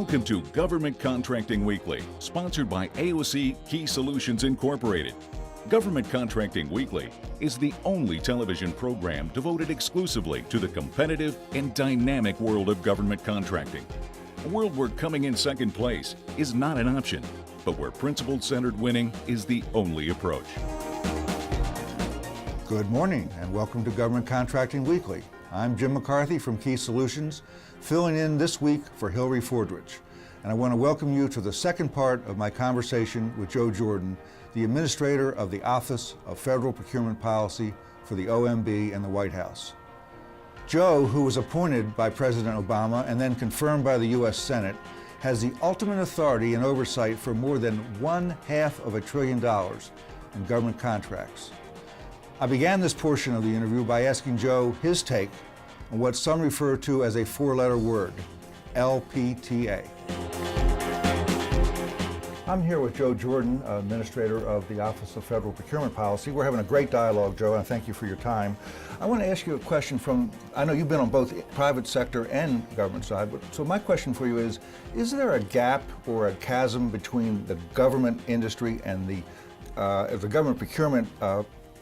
Welcome to Government Contracting Weekly, sponsored by AOC Key Solutions Incorporated. Government Contracting Weekly is the only television program devoted exclusively to the competitive and dynamic world of government contracting. A world where coming in second place is not an option, but where principle-centered winning is the only approach. Good morning and welcome to Government Contracting Weekly. I'm Jim McCarthy from Key Solutions, filling in this week for Hillary Fordridge. And I want to welcome you to the second part of my conversation with Joe Jordan, the Administrator of the Office of Federal Procurement Policy for the OMB and the White House. Joe, who was appointed by President Obama and then confirmed by the U.S. Senate, has the ultimate authority and oversight for more than $1/2 trillion in government contracts. I began this portion of the interview by asking Joe his take on what some refer to as a four-letter word, LPTA. I'm here with Joe Jordan, Administrator of the Office of Federal Procurement Policy. We're having a great dialogue, Joe, and thank you for your time. I want to ask you a question I know you've been on both private sector and government side, so my question for you is there a gap or a chasm between the government industry and the government procurement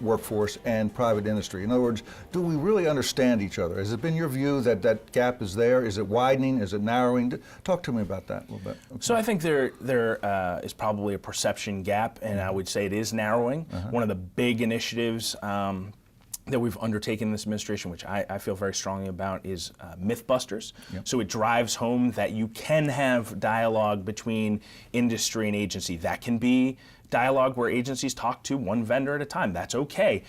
workforce and private industry? In other words, do we really understand each other? Has it been your view that that gap is there? Is it widening? Is it narrowing? Talk to me about that a little bit. Okay. So I think there is probably a perception gap, and I would say it is narrowing. One of the big initiatives that we've undertaken in this administration, which I feel very strongly about, is Mythbusters. Yep. So it drives home that you can have dialogue between industry and agency. That can be dialogue where agencies talk to one vendor at a time. That's okay.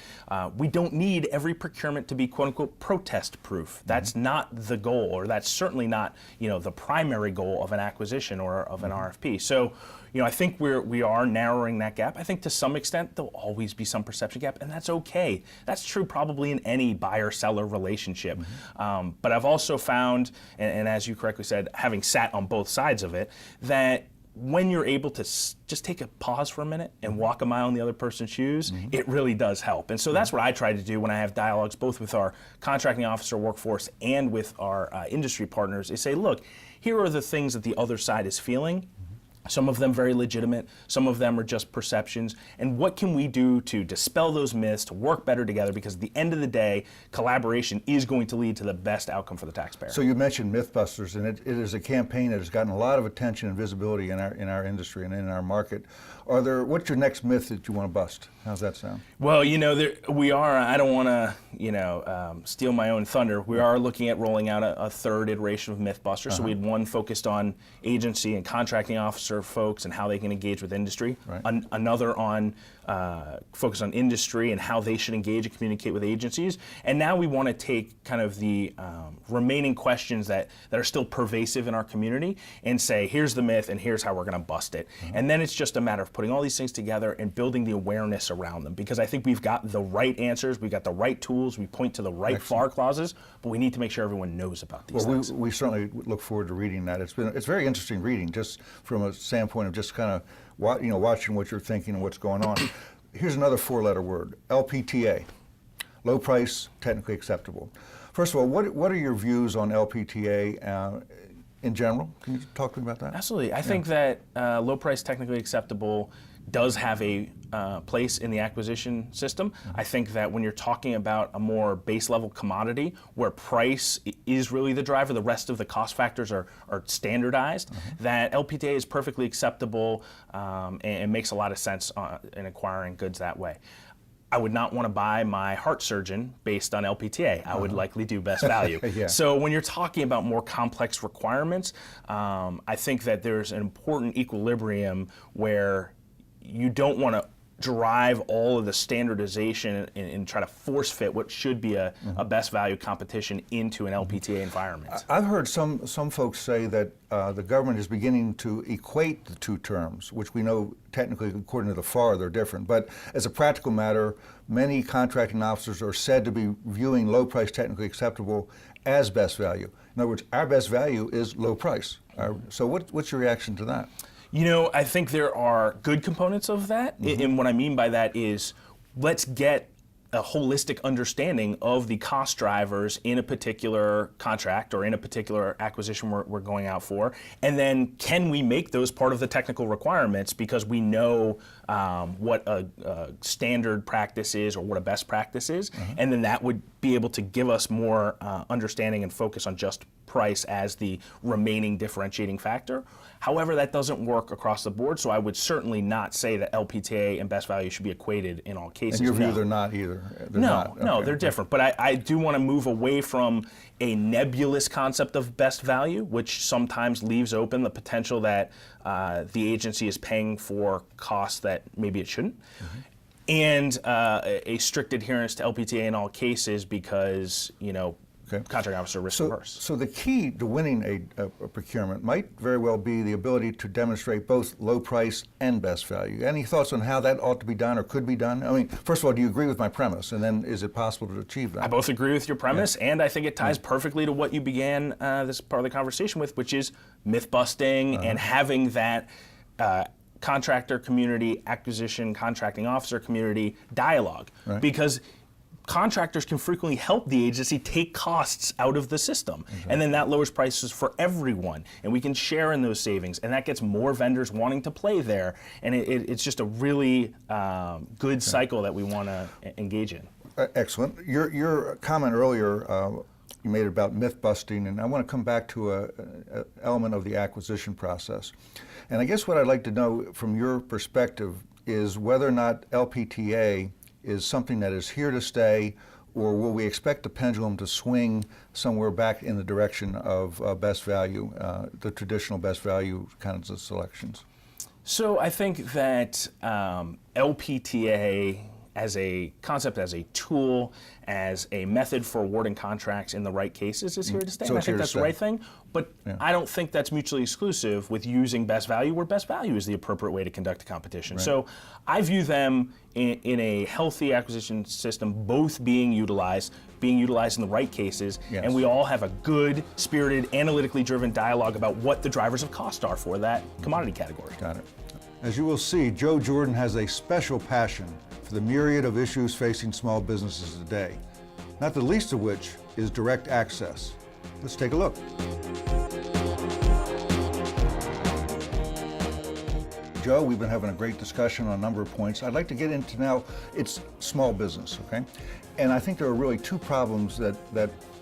We don't need every procurement to be quote unquote protest proof. That's not the goal, or that's certainly not the primary goal of an acquisition or of an RFP. So I think we are narrowing that gap. I think to some extent there'll always be some perception gap, and that's okay. That's true probably in any buyer-seller relationship. But I've also found, and as you correctly said, having sat on both sides of it, that when you're able to just take a pause for a minute and walk a mile in the other person's shoes, it really does help. And so that's what I try to do when I have dialogues both with our contracting officer workforce and with our industry partners, is say, look, here are the things that the other side is feeling. Some of them very legitimate, some of them are just perceptions, and what can we do to dispel those myths, to work better together, because at the end of the day, collaboration is going to lead to the best outcome for the taxpayer. So you mentioned Mythbusters, and it is a campaign that has gotten a lot of attention and visibility in our industry and in our market. What's your next myth that you want to bust? How's that sound? Well, we are, I don't want to, steal my own thunder. We are looking at rolling out a third iteration of Mythbusters. So we had one focused on agency and contracting officer folks and how they can engage with industry. Right. Another on focus on industry and how they should engage and communicate with agencies. And now we want to take kind of the remaining questions that are still pervasive in our community and say, here's the myth and here's how we're going to bust it. And then it's just a matter of putting all these things together and building the awareness around them, because I think we've got the right answers, we've got the right tools, we point to the right FAR clauses, but we need to make sure everyone knows about these things. We certainly look forward to reading that. It's very interesting reading, just from a standpoint of just kind of watching what you're thinking and what's going on. Here's another four-letter word, LPTA, low price, technically acceptable. First of all, what are your views on LPTA in general? Can you talk to me about that? Absolutely. I think that low price, technically acceptable does have a place in the acquisition system. I think that when you're talking about a more base level commodity where price is really the driver, the rest of the cost factors are standardized, that LPTA is perfectly acceptable and makes a lot of sense in acquiring goods that way. I would not want to buy my heart surgeon based on LPTA. I would likely do best value. Yeah. So when you're talking about more complex requirements, I think that there's an important equilibrium where you don't want to drive all of the standardization and try to force fit what should be a best value competition into an LPTA environment. I've heard some folks say that the government is beginning to equate the two terms, which we know technically, according to the FAR, they're different. But as a practical matter, many contracting officers are said to be viewing low price technically acceptable as best value. In other words, our best value is low price. So what's your reaction to that? I think there are good components of that, and what I mean by that is let's get a holistic understanding of the cost drivers in a particular contract or in a particular acquisition we're going out for, and then can we make those part of the technical requirements because we know what a standard practice is or what a best practice is, and then that would be able to give us more understanding and focus on just price as the remaining differentiating factor. However, that doesn't work across the board, so I would certainly not say that LPTA and best value should be equated in all cases. In your view, they're not either? No, they're different. But I do want to move away from a nebulous concept of best value, which sometimes leaves open the potential that the agency is paying for costs that maybe it shouldn't. And a strict adherence to LPTA in all cases because, contract officer risk averse. So the key to winning a procurement might very well be the ability to demonstrate both low price and best value. Any thoughts on how that ought to be done or could be done? I mean, first of all, do you agree with my premise? And then is it possible to achieve that? I both agree with your premise, and I think it ties perfectly to what you began this part of the conversation with, which is myth busting and having that contractor community, acquisition, contracting officer community dialogue. Because contractors can frequently help the agency take costs out of the system. And then that lowers prices for everyone. And we can share in those savings. And that gets more vendors wanting to play there. And it's just a really good cycle that we want to engage in. Excellent. Your comment earlier, you made about myth busting, and I want to come back to an element of the acquisition process. And I guess what I'd like to know from your perspective is whether or not LPTA is something that is here to stay, or will we expect the pendulum to swing somewhere back in the direction of best value, the traditional best value kinds of selections? So I think that LPTA as a concept, as a tool, as a method for awarding contracts in the right cases is here to stay. So and I it's think here to that's the stay. right thing, but I don't think that's mutually exclusive with using best value where best value is the appropriate way to conduct a competition. So I view them in a healthy acquisition system both being utilized in the right cases, and we all have a good, spirited, analytically driven dialogue about what the drivers of cost are for that commodity category. Got it. As you will see, Joe Jordan has a special passion for the myriad of issues facing small businesses today, not the least of which is direct access. Let's take a look. Joe, we've been having a great discussion on a number of points. I'd like to get into now, it's small business, okay? And I think there are really two problems that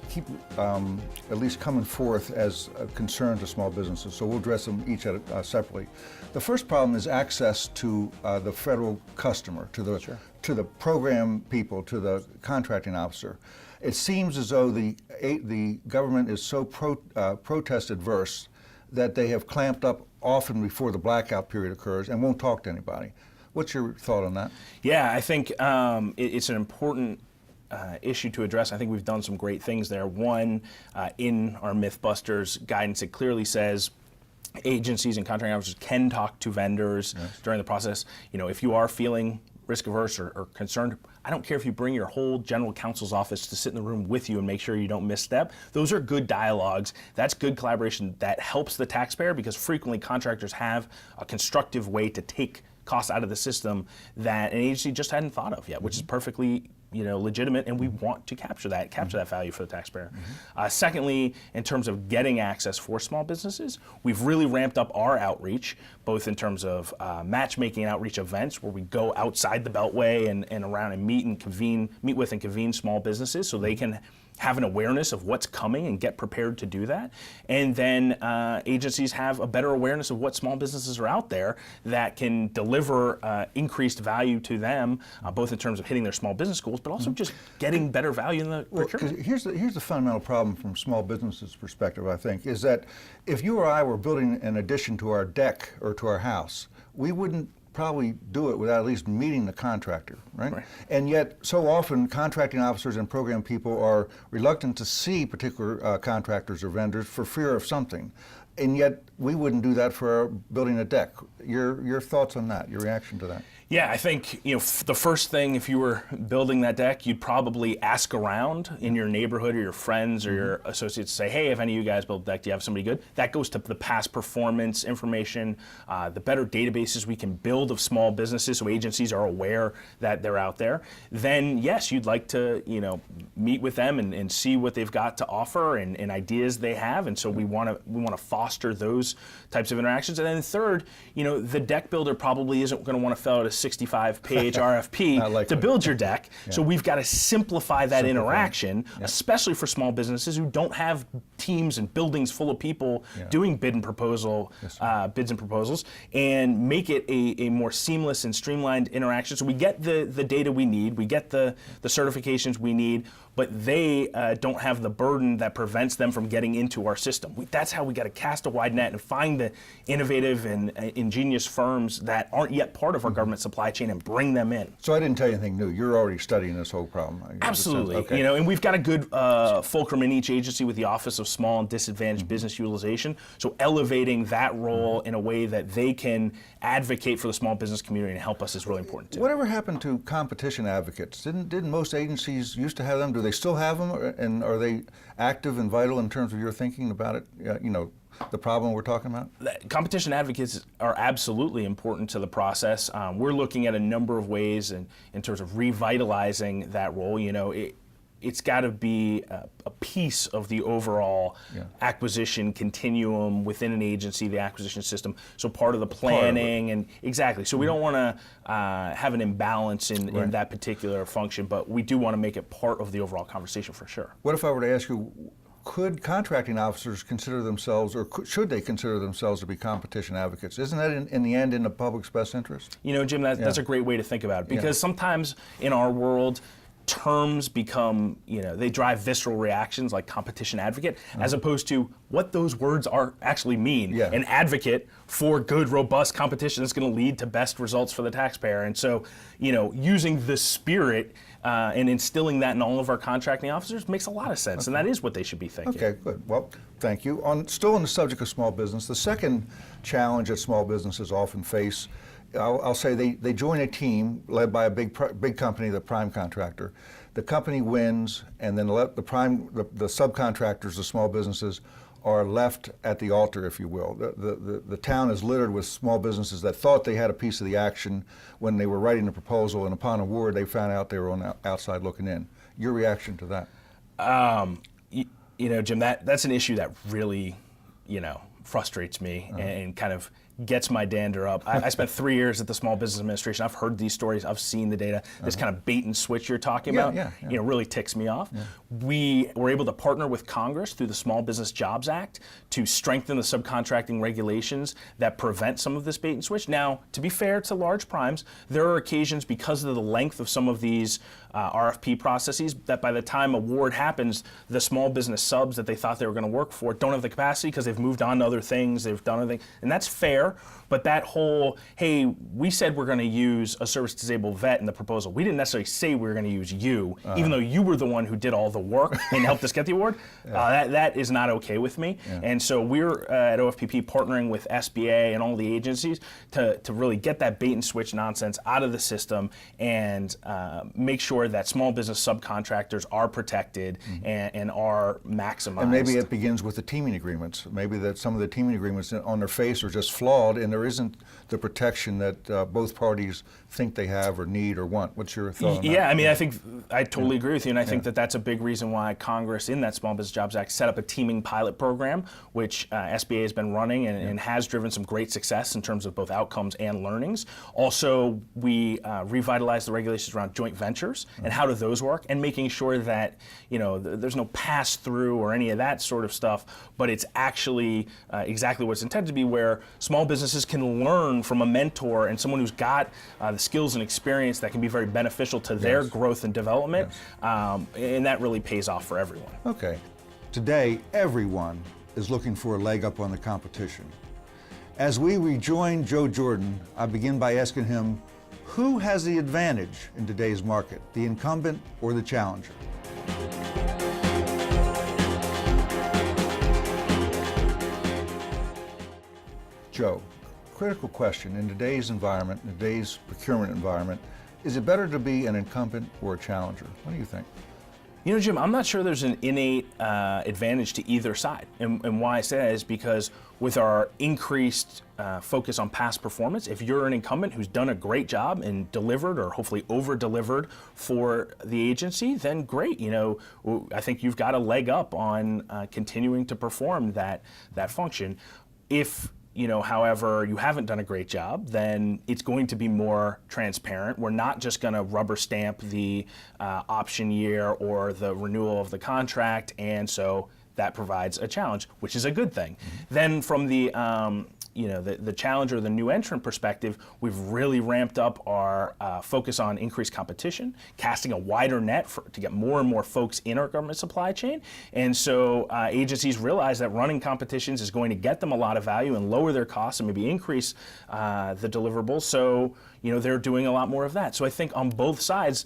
keep at least coming forth as a concern to small businesses, so we'll address them each separately. The first problem is access to the federal customer, to the program people, to the contracting officer. It seems as though the government is so protest adverse that they have clamped up often before the blackout period occurs and won't talk to anybody. What's your thought on that? Yeah, I think it's an important issue to address. I think we've done some great things there. One, in our Mythbusters guidance, it clearly says agencies and contracting officers can talk to vendors during the process. If you are feeling risk averse or concerned, I don't care if you bring your whole general counsel's office to sit in the room with you and make sure you don't misstep. Those are good dialogues. That's good collaboration that helps the taxpayer, because frequently contractors have a constructive way to take costs out of the system that an agency just hadn't thought of yet, which is perfectly legitimate, and we want to capture that value for the taxpayer. Secondly, in terms of getting access for small businesses, we've really ramped up our outreach, both in terms of matchmaking outreach events where we go outside the Beltway and around and meet with and convene small businesses so they can have an awareness of what's coming and get prepared to do that. And then agencies have a better awareness of what small businesses are out there that can deliver increased value to them, both in terms of hitting their small business goals, but also just getting better value in the procurement. Here's the fundamental problem from small businesses' perspective, I think, is that if you or I were building an addition to our deck or to our house, we wouldn't probably do it without at least meeting the contractor, right? And yet, so often, contracting officers and program people are reluctant to see particular contractors or vendors for fear of something. And yet, we wouldn't do that for building a deck. Your thoughts on that, your reaction to that? Yeah, I think the first thing, if you were building that deck, you'd probably ask around in your neighborhood or your friends or your associates, say, hey, if any of you guys build a deck, do you have somebody good? That goes to the past performance information, the better databases we can build of small businesses so agencies are aware that they're out there. Then yes, you'd like to meet with them and see what they've got to offer and ideas they have, and so we want to foster those types of interactions. And then third, the deck builder probably isn't going to want to fill out a 65-page RFP to build your deck. Yeah. So we've got to simplify that interaction, especially for small businesses who don't have teams and buildings full of people doing bids and proposals, and make it a more seamless and streamlined interaction. So we get the data we need, we get the certifications we need, but they don't have the burden that prevents them from getting into our system. That's how we got to cast a wide net and find the innovative and ingenious firms that aren't yet part of our government supply chain and bring them in. So I didn't tell you anything new. You're already studying this whole problem. Absolutely. Okay. And we've got a good fulcrum in each agency with the Office of Small and Disadvantaged Business Utilization. So elevating that role in a way that they can advocate for the small business community and help us is really important too. Whatever happened to competition advocates? Didn't most agencies used to have them? Do they still have them? And are they active and vital in terms of your thinking about it? The problem we're talking about? Competition advocates are absolutely important to the process. We're looking at a number of ways in terms of revitalizing that role. It's got to be a piece of the overall acquisition continuum within an agency, the acquisition system. So part of the planning and exactly. So we don't want to have an imbalance in that particular function, but we do want to make it part of the overall conversation for sure. What if I were to ask you, could contracting officers consider themselves, or should they consider themselves to be competition advocates? Isn't that in the end in the public's best interest? Jim, that's a great way to think about it, because sometimes in our world, terms become, they drive visceral reactions like competition advocate, as opposed to what those words actually mean. An advocate for good, robust competition that's going to lead to best results for the taxpayer. And so, using the spirit and instilling that in all of our contracting officers makes a lot of sense, and that is what they should be thinking. Okay, good. Well, thank you. Still on the subject of small business, the second challenge that small businesses often face, I'll say they join a team led by a big company, the prime contractor. The company wins, and then the subcontractors, the small businesses, are left at the altar, if you will. The town is littered with small businesses that thought they had a piece of the action when they were writing the proposal, and upon award, they found out they were on the outside looking in. Your reaction to that? Jim, that's an issue that really, frustrates me and kind of gets my dander up. I spent 3 years at the Small Business Administration. I've heard these stories. I've seen the data. This kind of bait and switch you're talking about, really ticks me off. We were able to partner with Congress through the Small Business Jobs Act to strengthen the subcontracting regulations that prevent some of this bait and switch. Now, to be fair to large primes, there are occasions, because of the length of some of these RFP processes, that by the time award happens, the small business subs that they thought they were going to work for don't have the capacity because they've moved on to other things, they've done other things, and that's fair. But that whole, hey, we said we're going to use a service-disabled vet in the proposal. We didn't necessarily say we were going to use you, even though you were the one who did all the work and helped us get the award. That is not okay with me. And so we're at OFPP partnering with SBA and all the agencies to really get that bait and switch nonsense out of the system and make sure that small business subcontractors are protected and are maximized. And maybe it begins with the teaming agreements. Maybe that some of the teaming agreements on their face are just flawed, and there isn't the protection that both parties think they have or need or want. What's your thought on that? Yeah, I mean, I think I totally agree with you, and I think that that's a big reason why Congress, in that Small Business Jobs Act, set up a teaming pilot program, which SBA has been running and has driven some great success in terms of both outcomes and learnings. Also, we revitalized the regulations around joint ventures and how do those work, and making sure that there's no pass-through or any of that sort of stuff, but it's actually exactly what it's intended to be, where small businesses can learn from a mentor and someone who's got the skills and experience that can be very beneficial to their growth and development, and that really pays off for everyone. Okay. Today, everyone is looking for a leg up on the competition. As we rejoin Joe Jordan, I begin by asking him, who has the advantage in today's market, the incumbent or the challenger? Joe, critical question in today's environment, in today's procurement environment. Is it better to be an incumbent or a challenger? What do you think? You know, Jim, I'm not sure there's an innate advantage to either side. And why I say that is because with our increased focus on past performance, if you're an incumbent who's done a great job and delivered or hopefully over-delivered for the agency, then great. You know, I think you've got a leg up on continuing to perform that function. If you know, however, you haven't done a great job, then it's going to be more transparent. We're not just going to rubber stamp the option year or the renewal of the contract, and so that provides a challenge, which is a good thing. Mm-hmm. Then from the you know, the challenger, the new entrant perspective, we've really ramped up our focus on increased competition, casting a wider net to get more and more folks in our government supply chain. And so agencies realize that running competitions is going to get them a lot of value and lower their costs and maybe increase the deliverables. So, you know, they're doing a lot more of that. So I think on both sides,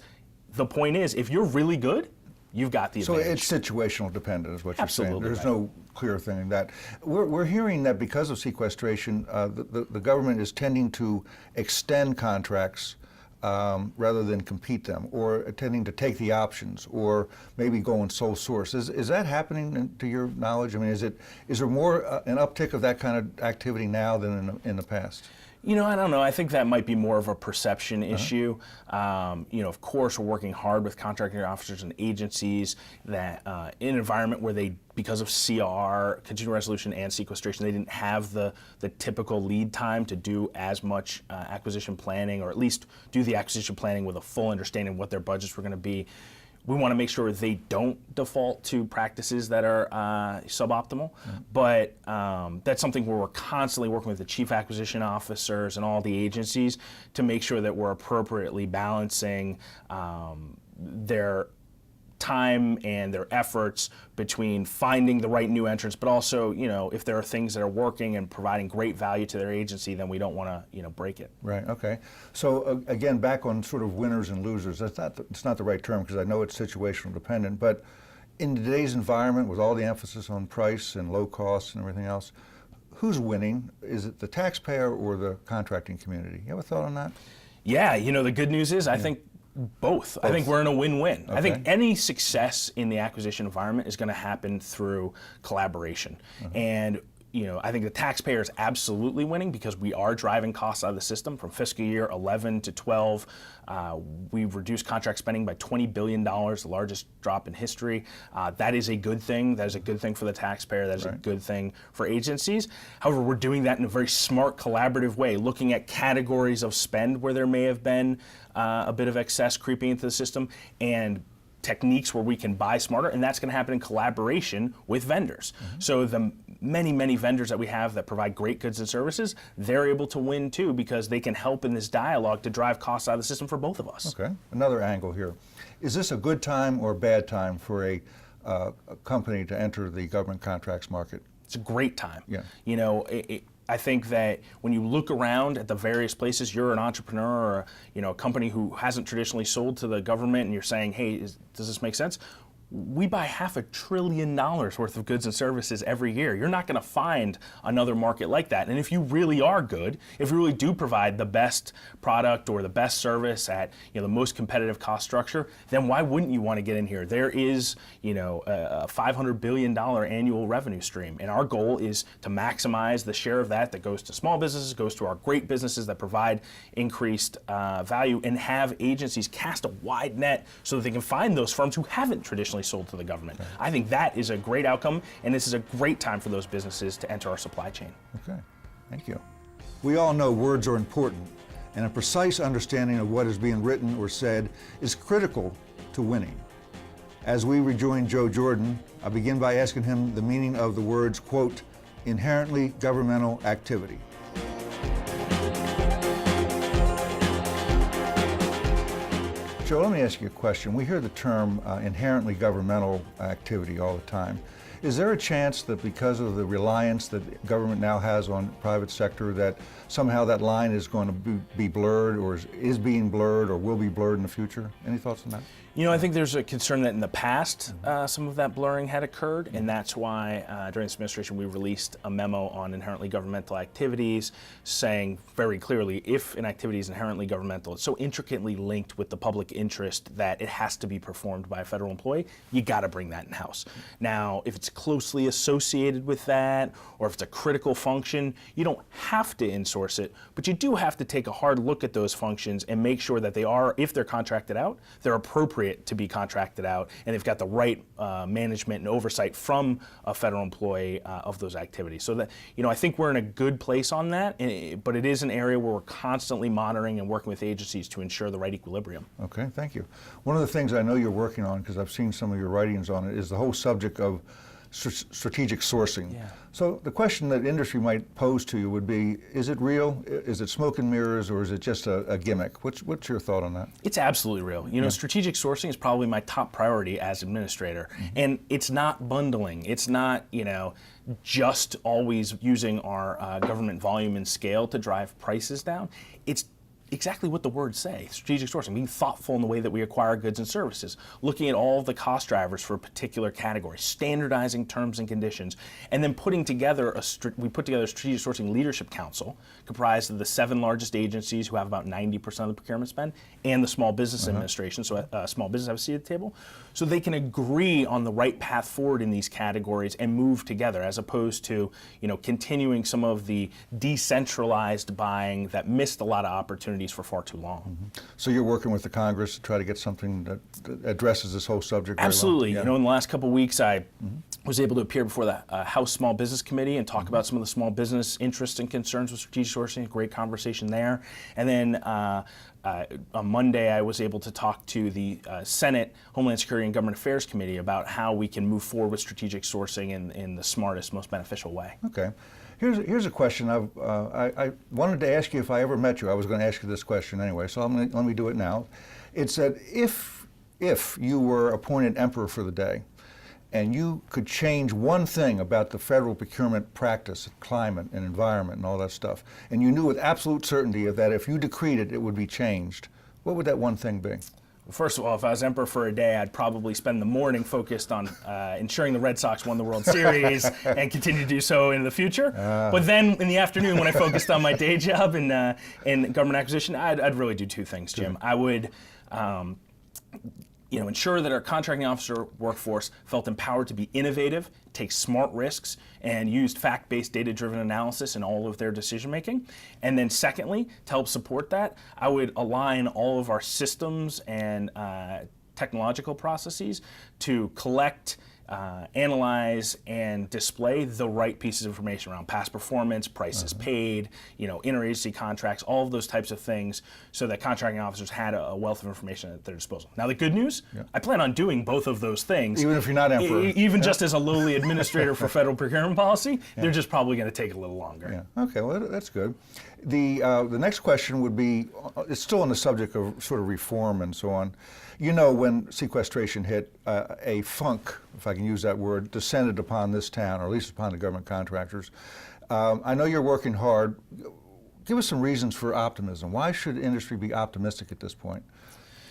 the point is, if you're really good, you've got the advantage. So it's situational dependent is what you're saying. Absolutely. There's no clear thing in that. We're hearing that because of sequestration, the government is tending to extend contracts rather than compete them, or tending to take the options, or maybe go on sole source. Is that happening to your knowledge? I mean, is there more an uptick of that kind of activity now than in the past? You know, I don't know. I think that might be more of a perception issue. You know, of course, we're working hard with contracting officers and agencies that in an environment where they, because of CR, continuing resolution, and sequestration, they didn't have the typical lead time to do as much acquisition planning, or at least do the acquisition planning with a full understanding of what their budgets were going to be. We want to make sure they don't default to practices that are suboptimal, but that's something where we're constantly working with the chief acquisition officers and all the agencies to make sure that we're appropriately balancing their time and their efforts between finding the right new entrants, but also, you know, if there are things that are working and providing great value to their agency, then we don't want to, you know, break it. Right. Okay. So again, back on sort of winners and losers. It's not the right term because I know it's situational dependent. But in today's environment, with all the emphasis on price and low costs and everything else, who's winning? Is it the taxpayer or the contracting community? You ever thought on that? Yeah. You know, the good news is I think both. I think we're in a win-win. Okay. I think any success in the acquisition environment is going to happen through collaboration. And you know, I think the taxpayer is absolutely winning because we are driving costs out of the system. From fiscal year 11 to 12, we've reduced contract spending by $20 billion, the largest drop in history. That is a good thing. That is a good thing for the taxpayer. That is a good thing for agencies. However, we're doing that in a very smart, collaborative way, looking at categories of spend where there may have been a bit of excess creeping into the system, and techniques where we can buy smarter, and that's going to happen in collaboration with vendors. So the many vendors that we have that provide great goods and services, they're able to win too because they can help in this dialogue to drive costs out of the system for both of us. Okay, another angle here. Is this a good time or a bad time for a company to enter the government contracts market? It's a great time. Yeah. You know, I think that when you look around at the various places, you're an entrepreneur or a company who hasn't traditionally sold to the government, and you're saying, hey, does this make sense? We buy $500 billion worth of goods and services every year. You're not going to find another market like that. And if you really are good, if you really do provide the best product or the best service at the most competitive cost structure, then why wouldn't you want to get in here? There is a $500 billion annual revenue stream, and our goal is to maximize the share of that goes to small businesses, goes to our great businesses that provide increased value, and have agencies cast a wide net so that they can find those firms who haven't traditionally sold to the government. Okay. I think that is a great outcome, and this is a great time for those businesses to enter our supply chain. Okay, thank you. We all know words are important, and a precise understanding of what is being written or said is critical to winning. As we rejoin Joe Jordan, I begin by asking him the meaning of the words, quote, inherently governmental activity. Joe, let me ask you a question. We hear the term inherently governmental activity all the time. Is there a chance that because of the reliance that government now has on private sector that somehow that line is going to be blurred, or is being blurred, or will be blurred in the future? Any thoughts on that? You know, I think there's a concern that in the past some of that blurring had occurred, and that's why during this administration we released a memo on inherently governmental activities, saying very clearly if an activity is inherently governmental, it's so intricately linked with the public interest that it has to be performed by a federal employee, you got to bring that in-house. Now, if it's closely associated with that, or if it's a critical function, you don't have to insource it, but you do have to take a hard look at those functions and make sure that they are, if they're contracted out, they're appropriate to be contracted out, and they've got the right management and oversight from a federal employee of those activities. So that, you know, I think we're in a good place on that, but it is an area where we're constantly monitoring and working with agencies to ensure the right equilibrium. Okay, thank you. One of the things I know you're working on, because I've seen some of your writings on it, is the whole subject of strategic sourcing. Yeah. So the question that industry might pose to you would be, is it real? Is it smoke and mirrors, or is it just a gimmick? What's your thought on that? It's absolutely real. You know, strategic sourcing is probably my top priority as administrator. And it's not bundling. It's not, you know, just always using our government volume and scale to drive prices down. It's exactly what the words say, strategic sourcing, being thoughtful in the way that we acquire goods and services, looking at all of the cost drivers for a particular category, standardizing terms and conditions, and then putting together we put together a strategic sourcing leadership council comprised of the 7 largest agencies who have about 90% of the procurement spend, and the Small Business Administration, so small business have a seat at the table, so they can agree on the right path forward in these categories and move together, as opposed to, you know, continuing some of the decentralized buying that missed a lot of opportunities for far too long. So you're working with the Congress to try to get something that addresses this whole subject very well? Absolutely. Yeah. You know, in the last couple of weeks, I was able to appear before the House Small Business Committee and talk about some of the small business interests and concerns with strategic sourcing. A great conversation there. And then on Monday, I was able to talk to the Senate Homeland Security and Government Affairs Committee about how we can move forward with strategic sourcing in the smartest, most beneficial way. Okay. Here's a question I wanted to ask you if I ever met you. I was going to ask you this question anyway, so let me do it now. It's that if you were appointed emperor for the day, and you could change one thing about the federal procurement practice, climate and environment and all that stuff, and you knew with absolute certainty that if you decreed it, it would be changed, what would that one thing be? First of all, if I was emperor for a day, I'd probably spend the morning focused on ensuring the Red Sox won the World Series and continue to do so in the future. But then in the afternoon, when I focused on my day job in government acquisition, I'd really do 2 things, Jim. I would ensure that our contracting officer workforce felt empowered to be innovative, take smart risks, and used fact-based, data-driven analysis in all of their decision-making. And then secondly, to help support that, I would align all of our systems and technological processes to collect, analyze, and display the right pieces of information around past performance, prices paid, interagency contracts, all of those types of things, so that contracting officers had a wealth of information at their disposal. Now, the good news, I plan on doing both of those things. Even if you're not emperor. Even just as a lowly administrator for Federal Procurement Policy, they're just probably going to take a little longer. Yeah. Okay, well, that's good. The next question would be, it's still on the subject of sort of reform and so on. You know, when sequestration hit, a funk, if I can use that word, descended upon this town, or at least upon the government contractors. I know you're working hard. Give us some reasons for optimism. Why should industry be optimistic at this point?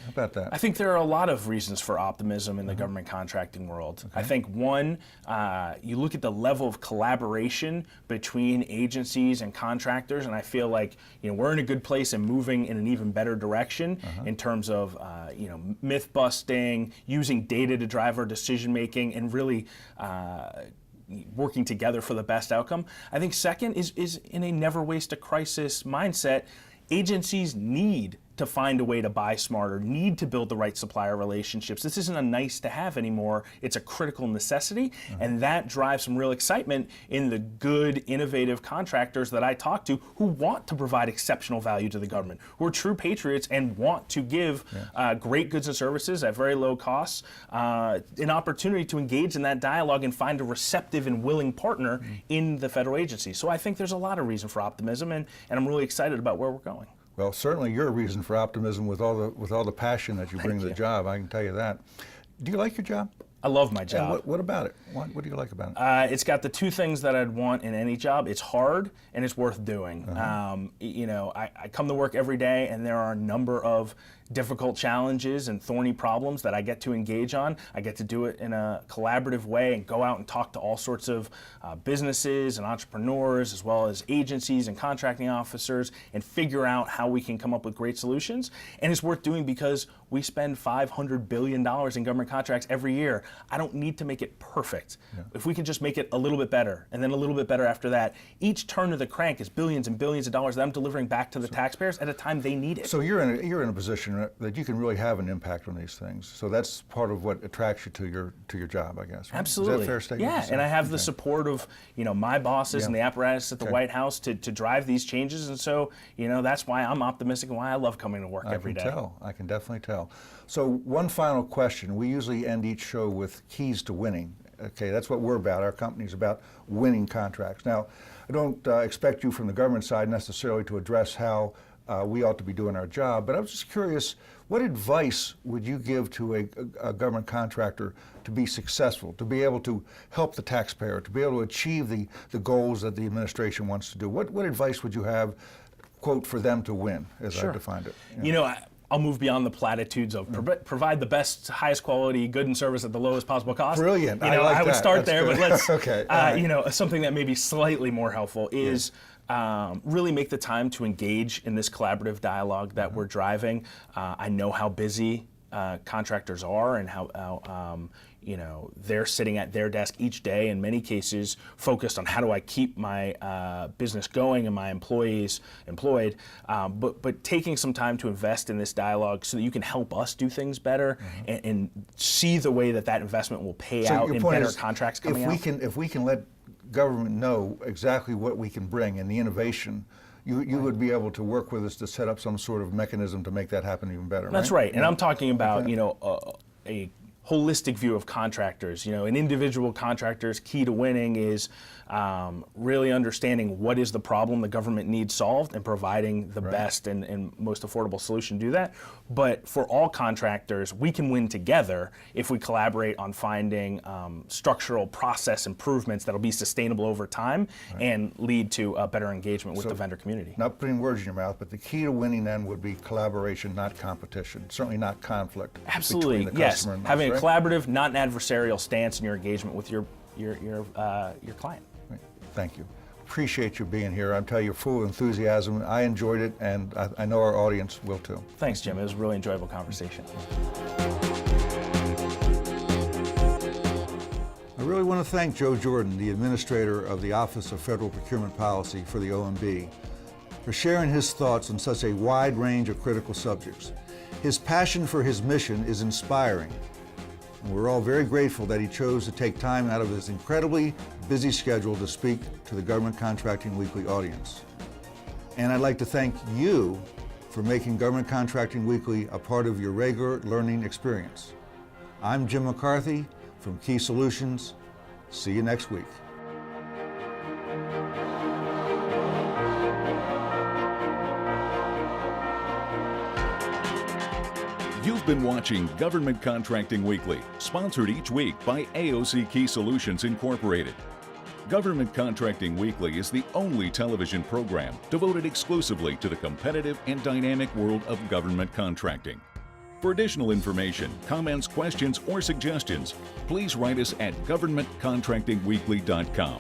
How about that? I think there are a lot of reasons for optimism in the government contracting world. I think one, you look at the level of collaboration between agencies and contractors, and I feel like we're in a good place and moving in an even better direction in terms of myth busting, using data to drive our decision making, and really working together for the best outcome. I think second is in a never waste a crisis mindset. Agencies need to find a way to buy smarter, need to build the right supplier relationships. This isn't a nice to have anymore, it's a critical necessity, and that drives some real excitement in the good, innovative contractors that I talk to who want to provide exceptional value to the government, who are true patriots and want to give great goods and services at very low costs, an opportunity to engage in that dialogue and find a receptive and willing partner in the federal agency. So I think there's a lot of reason for optimism, and I'm really excited about where we're going. Well, certainly you're a reason for optimism with all the passion that you bring to the job. I can tell you that. Do you like your job? I love my And job. what about it? What do you like about it? It's got the two things that I'd want in any job. It's hard and it's worth doing. You know, I come to work every day and there are a number of difficult challenges and thorny problems that I get to engage on. I get to do it in a collaborative way and go out and talk to all sorts of businesses and entrepreneurs, as well as agencies and contracting officers, and figure out how we can come up with great solutions. And it's worth doing because we spend $500 billion in government contracts every year. I don't need to make it perfect. If we can just make it a little bit better, and then a little bit better after that, each turn of the crank is billions and billions of dollars that I'm delivering back to the taxpayers at a time they need it. So you're in a position that you can really have an impact on these things. So that's part of what attracts you to your job, I guess. Right? Absolutely. Is that a fair statement? Yeah, and I have the support of, you know, my bosses and the apparatus at the White House to drive these changes, and so, you know, that's why I'm optimistic and why I love coming to work every day. I can definitely tell. So one final question. We usually end each show with keys to winning. Okay, that's what we're about. Our company's about winning contracts. Now, I don't expect you from the government side necessarily to address how we ought to be doing our job, but I was just curious, what advice would you give to a government contractor to be successful, to be able to help the taxpayer, to be able to achieve the goals that the administration wants to do? What advice would you have, quote, for them to win, as I defined it? You know, I'll move beyond the platitudes of provide the best, highest quality good and service at the lowest possible cost. Brilliant. You know, I would start there, but let's, okay. You know, something that may be slightly more helpful is really make the time to engage in this collaborative dialogue that we're driving. I know how busy contractors are and how you know, they're sitting at their desk each day, in many cases focused on how do I keep my business going and my employees employed, but taking some time to invest in this dialogue so that you can help us do things better and see the way that investment will pay out in better contracts coming out. If we can let government know exactly what we can bring and the innovation, you would be able to work with us to set up some sort of mechanism to make that happen even better. That's right. And I'm talking about, you know, a holistic view of contractors. You know, an individual contractor's key to winning is really understanding what is the problem the government needs solved and providing the best and most affordable solution to do that. But for all contractors, we can win together if we collaborate on finding structural process improvements that'll be sustainable over time and lead to a better engagement with the vendor community. Not putting words in your mouth, but the key to winning then would be collaboration, not competition. Certainly not conflict. Absolutely, between the yes. customer and us, Having a right? collaborative, not an adversarial stance in your engagement with your client. Right. Thank you. Appreciate you being here. I'm telling you, you're full of enthusiasm. I enjoyed it, and I know our audience will too. Thanks, Jim. It was a really enjoyable conversation. I really want to thank Joe Jordan, the administrator of the Office of Federal Procurement Policy for the OMB, for sharing his thoughts on such a wide range of critical subjects. His passion for his mission is inspiring, and we're all very grateful that he chose to take time out of his incredibly busy schedule to speak to the Government Contracting Weekly audience. And I'd like to thank you for making Government Contracting Weekly a part of your regular learning experience. I'm Jim McCarthy from Key Solutions. See you next week. You've been watching Government Contracting Weekly, sponsored each week by AOC Key Solutions Incorporated. Government Contracting Weekly is the only television program devoted exclusively to the competitive and dynamic world of government contracting. For additional information, comments, questions, or suggestions, please write us at governmentcontractingweekly.com.